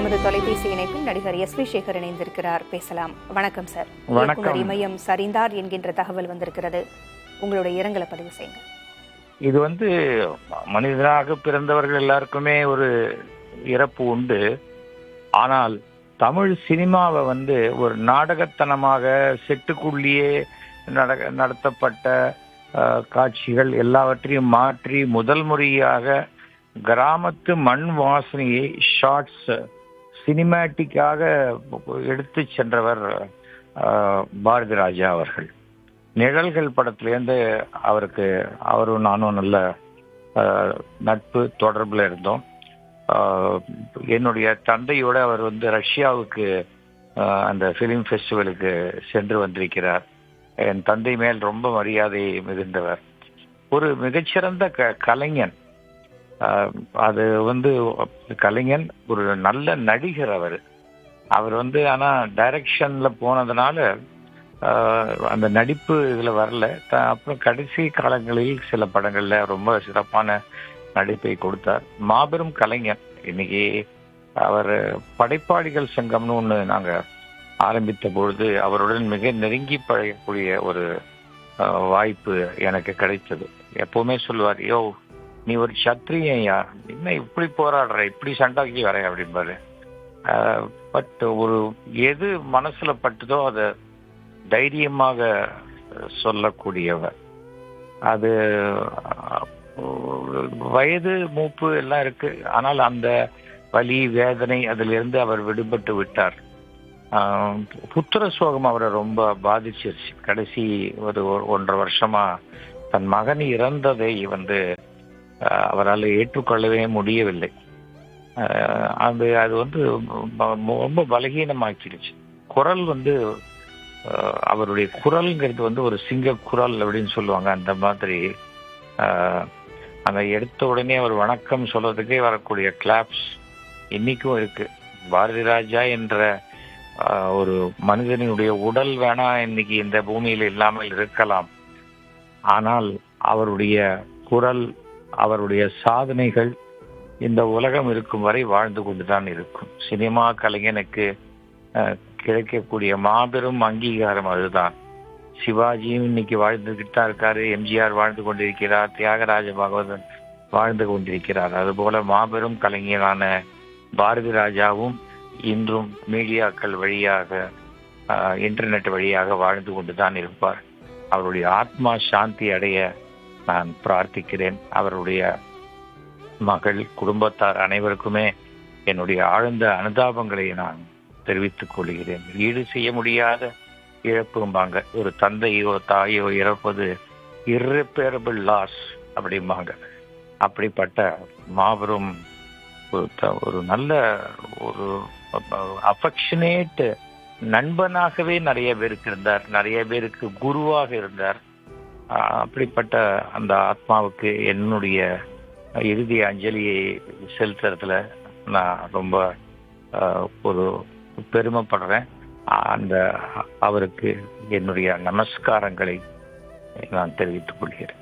நமது தொலைபேசி இணைப்பில் நடிகர் எஸ் வி சேகர் இணைந்திருக்கிறார். பேசலாம். வணக்கம் சார். வணக்கம். இமயம் சரிந்தார் என்கின்ற தகவல் வந்திருக்கிறது. உங்களுடைய இரங்கலை பதிவு செய்யுங்க. இது மனிதனாக பிறந்தவர்கள் எல்லாருக்குமே ஒரு இறப்பு உண்டு. ஆனால் தமிழ் சினிமாவை ஒரு நாடகத்தனமாக செட்டுக்குள்ளேயே நடத்தப்பட்ட காட்சிகள் எல்லாவற்றையும் மாற்றி முதல் முறையாக கிராமத்து மண் வாசனையை ஷார்ட்ஸ் சினிமேட்டிக்காக எடுத்து சென்றவர் பாரதி ராஜா அவர்கள். நிழல்கள் படத்திலேருந்து அவரும் நானும் நல்ல நட்பு தொடர்பில் இருந்தோம். என்னுடைய தந்தையோடு அவர் ரஷ்யாவுக்கு அந்த ஃபிலிம் ஃபெஸ்டிவலுக்கு சென்று வந்திருக்கிறார். என் தந்தை மேல் ரொம்ப மரியாதை மிகுந்தவர். ஒரு மிகச்சிறந்த கலைஞன். அது கலைஞன், ஒரு நல்ல நடிகர். அவர் ஆனா டைரக்ஷன்ல போனதுனால அந்த நடிப்பு இதுல வரல. அப்புறம் கடைசி காலங்களில் சில படங்கள்ல ரொம்ப சிறப்பான நடிப்பை கொடுத்தார். மாபெரும் கலைஞர். இன்னைக்கு அவர் படைப்பாளிகள் சங்கம்னு ஒன்று நாங்க ஆரம்பித்த பொழுது அவருடன் மிக நெருங்கி பழகக்கூடிய ஒரு வாய்ப்பு எனக்கு கிடைத்தது. எப்பவுமே சொல்லுவார், யோ நீ ஒரு சத்திரியன்யா, என்ன இப்படி போராடுற, இப்படி சண்டாக்கி வர அப்படின்பாரு. பட் எது மனசுல பட்டுதோ அதை தைரியமாக சொல்லக்கூடியவர். அது வயது மூப்பு எல்லாம் இருக்கு, ஆனால் அந்த வலி வேதனை அதிலிருந்து அவர் விடுபட்டு விட்டார். புத்திர சோகம் அவரை ரொம்ப பாதிச்சிருச்சு. கடைசி ஒரு 1.5 வருஷமா தன் மகன் இறந்ததை அவரால் ஏற்றுக்கொள்ளவே முடியவில்லை. அது ரொம்ப பலகீனமாக்கிடுச்சு. குரல் அவருடைய குரல்ங்கிறது ஒரு சிங்க குரல் அப்படின்னு சொல்லுவாங்க. அந்த மாதிரி அந்த எடுத்த உடனே அவர் வணக்கம் சொல்றதுக்கே வரக்கூடிய கிளாப்ஸ் இன்னைக்கும் இருக்கு. பாரதி ராஜா என்ற ஒரு மனிதனுடைய உடல் வேணா இன்னைக்கு இந்த பூமியில் இல்லாமல் இருக்கலாம், ஆனால் அவருடைய குரல், அவருடைய சாதனைகள் இந்த உலகம் இருக்கும் வரை வாழ்ந்து கொண்டுதான் இருக்கும். சினிமா கலைஞனுக்கு கிடைக்கக்கூடிய மாபெரும் அங்கீகாரம் அதுதான். சிவாஜியும் இன்னைக்கு வாழ்ந்துகிட்டு தான் இருக்காரு, எம்ஜிஆர் வாழ்ந்து கொண்டிருக்கிறார், தியாகராஜ பாகவதன் வாழ்ந்து கொண்டிருக்கிறார். அதுபோல மாபெரும் கலைஞரான பாரதி ராஜாவும் இன்றும் மீடியாக்கள் வழியாக, இன்டர்நெட் வழியாக வாழ்ந்து கொண்டுதான் இருப்பார். அவருடைய ஆத்மா சாந்தி அடைய நான் பிரார்த்திக்கிறேன். அவருடைய மகள், குடும்பத்தார் அனைவருக்குமே என்னுடைய ஆழ்ந்த அனுதாபங்களை நான் தெரிவித்துக் கொள்கிறேன். ஈடு செய்ய முடியாத இழப்பும்பாங்க. ஒரு தந்தையோ தாயோ இறப்பது irreparable லாஸ் அப்படிம்பாங்க. அப்படிப்பட்ட மாபெரும் ஒரு நல்ல ஒரு அஃபெக்ஷனேட் நண்பனாகவே நிறைய பேருக்கு இருந்தார், நிறைய பேருக்கு குருவாக இருந்தார். அப்படிப்பட்ட அந்த ஆத்மாவுக்கு என்னுடைய இறுதி அஞ்சலியை செலுத்துறதுல நான் ரொம்ப ஒரு பெருமைப்படுறேன். அவருக்கு என்னுடைய நமஸ்காரங்களை நான் தெரிவித்துக் கொள்கிறேன்.